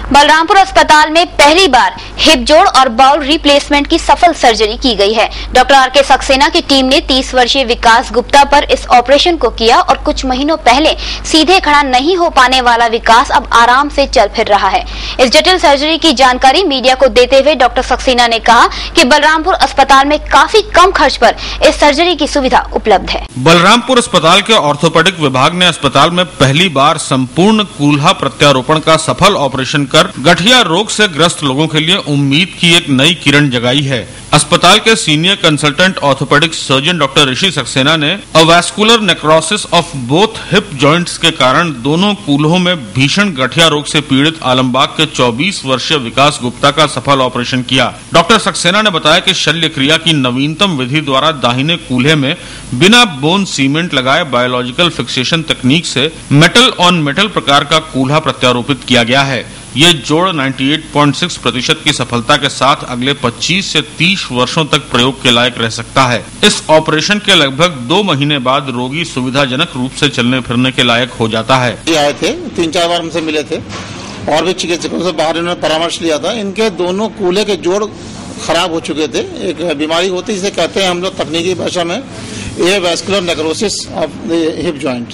बलरामपुर अस्पताल में पहली बार हिप जोड़ और बाउल रिप्लेसमेंट की सफल सर्जरी की गई है। डॉक्टर आर के सक्सेना की टीम ने 30 वर्षीय विकास गुप्ता पर इस ऑपरेशन को किया और कुछ महीनों पहले सीधे खड़ा नहीं हो पाने वाला विकास अब आराम से चल फिर रहा है। इस जटिल सर्जरी की जानकारी मीडिया को देते हुए डॉक्टर सक्सेना ने कहा कि बलरामपुर अस्पताल में काफी कम खर्च पर इस सर्जरी की सुविधा उपलब्ध है। बलरामपुर अस्पताल के ऑर्थोपेडिक विभाग ने अस्पताल में पहली बार संपूर्ण कूल्हा प्रत्यारोपण का सफल ऑपरेशन कर गठिया रोग से ग्रस्त लोगों के लिए उम्मीद की एक नई किरण जगाई है। अस्पताल के senior consultant orthopaedic surgeon doctor Rishi Saxena ने avascular necrosis of both hip joints के कारण दोनों कूल्हों में भीषण गठिया रोग से पीड़ित आलमबाग के 24 वर्षीय विकास गुप्ता का सफल ऑपरेशन किया। डॉक्टर सक्सेना ने बताया कि शल्य क्रिया की नवीनतम विधि द्वारा दाहिने कूल्हे में बिना बोन सीमेंट लगाए बायोलॉजिकल फिक्सेशन तकनीक से मेटल ऑन मेटल प्रकार का कूल्हा प्रत्यारोपित किया गया है। ये जोड़ 98.6% की सफलता के साथ अगले 25 से 30 वर्षों तक प्रयोग के लायक रह सकता है। इस ऑपरेशन के लगभग 2 महीने बाद रोगी सुविधाजनक रूप से चलने फिरने के लायक हो जाता है। आए थे 3-4 बार हमसे मिले थे और भी चिकित्सकों से बाहर इन्होंने परामर्श लिया था। इनके दोनों कूल्हे के जोड़ खराब हो चुके थे। एक बीमारी होती है जिसे कहते हैं हम लोग तकनीकी भाषा में avascular necrosis of the hip joint.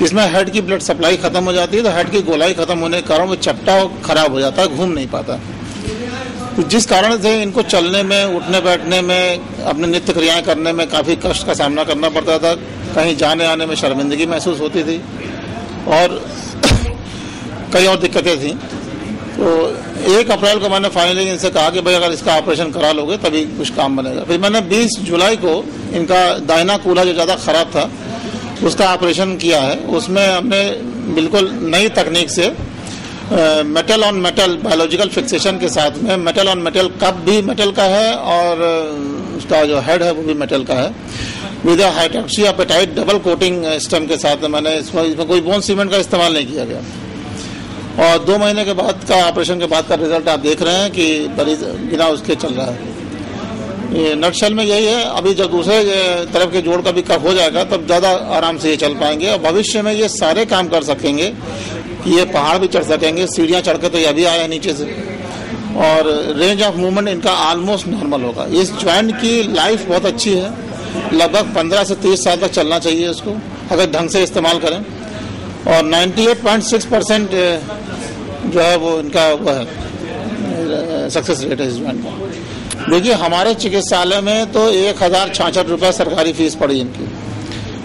इसमें हेड की ब्लड सप्लाई खत्म हो जाती है तो हेड की गोलाई खत्म होने के कारण वो चपटा खराब हो जाता है, घूम नहीं पाता। तो जिस कारण से इनको चलने में, उठने बैठने में, अपने नित्य क्रियाएं करने में काफ़ी कष्ट का सामना करना पड़ता था। कहीं जाने आने में शर्मिंदगी महसूस होती थी और कई और दिक्कतें थी। तो 1 अप्रैल को मैंने फाइनली इनसे कहा कि भाई अगर इसका ऑपरेशन करा लोगे तभी कुछ काम बनेगा। फिर मैंने 20 जुलाई को इनका दाहिना कूल्हा जो ज़्यादा खराब था उसका ऑपरेशन किया है। उसमें हमने बिल्कुल नई तकनीक से metal on metal biological fixation के साथ में मेटल ऑन मेटल कप भी मेटल का है और उसका जो हेड है वो भी मेटल का है। With hydroxyapatite double coating system के साथ मैंने इसमें कोई बोन सीमेंट का इस्तेमाल नहीं किया गया। और 2 महीने के बाद का ऑपरेशन के बाद का रिजल्ट आप देख रहे हैं कि बिना उसके चल रहा है। ये नटशल में यही है। अभी जब दूसरे तरफ के जोड़ का भी कफ हो जाएगा तब ज़्यादा आराम से ये चल पाएंगे और भविष्य में ये सारे काम कर सकेंगे। ये पहाड़ भी चढ़ सकेंगे, सीढ़ियाँ चढ़ के तो ये अभी आया नीचे से, और रेंज ऑफ मूवमेंट इनका ऑलमोस्ट नॉर्मल होगा। इस जॉइंट की लाइफ बहुत अच्छी है, लगभग 15 से 30 साल तक चलना चाहिए इसको अगर ढंग से इस्तेमाल करें। और 98.6% जो है वो इनका वो है सक्सेस रेट है इस जॉइंट का। देखिए हमारे चिकित्सालय में तो 1066 रुपये सरकारी फीस पड़ी इनकी।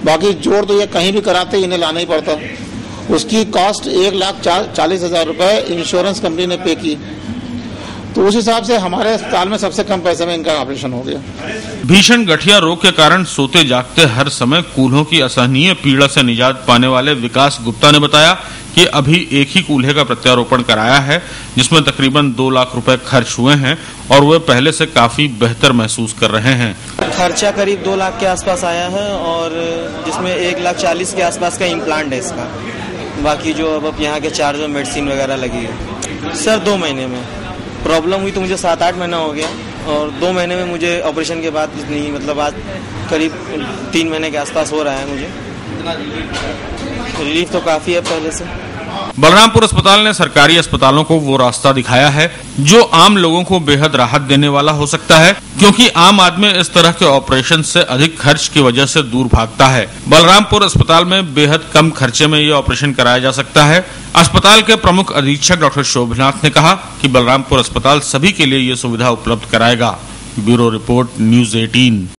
बाकी जोड़ तो ये कहीं भी कराते इन्हें लाना ही पड़ता। उसकी कॉस्ट 1,40,000 रुपये इंश्योरेंस कंपनी ने पे की। तो उस हिसाब से हमारे अस्पताल में सबसे कम पैसे में इनका ऑपरेशन हो गया। भीषण गठिया रोग के कारण सोते जागते हर समय कूल्हों की असहनीय पीड़ा से निजात पाने वाले विकास गुप्ता ने बताया कि अभी एक ही कूल्हे का प्रत्यारोपण कराया है जिसमें तकरीबन 2 लाख रुपए खर्च हुए हैं और वे पहले से काफी बेहतर महसूस कर रहे हैं। खर्चा करीब 2 लाख के आसपास आया है और जिसमें 1,40,000 के आसपास का इम्प्लांट है इसका। बाकी जो अब यहाँ के चार्ज और मेडिसिन वगैरह लगी है। सर 2 महीने में प्रॉब्लम हुई तो मुझे 7-8 महीना हो गया और 2 महीने में मुझे ऑपरेशन के बाद नहीं, मतलब आज करीब 3 महीने के आसपास हो रहा है। मुझे रिलीफ तो काफी है पहले से। बलरामपुर अस्पताल ने सरकारी अस्पतालों को वो रास्ता दिखाया है जो आम लोगों को बेहद राहत देने वाला हो सकता है, क्योंकि आम आदमी इस तरह के ऑपरेशन से अधिक खर्च की वजह से दूर भागता है। बलरामपुर अस्पताल में बेहद कम खर्चे में ये ऑपरेशन कराया जा सकता है। अस्पताल के प्रमुख अधीक्षक डॉक्टर शोभनाथ ने कहा कि बलरामपुर अस्पताल सभी के लिए ये सुविधा उपलब्ध कराएगा। Bureau report, news 18।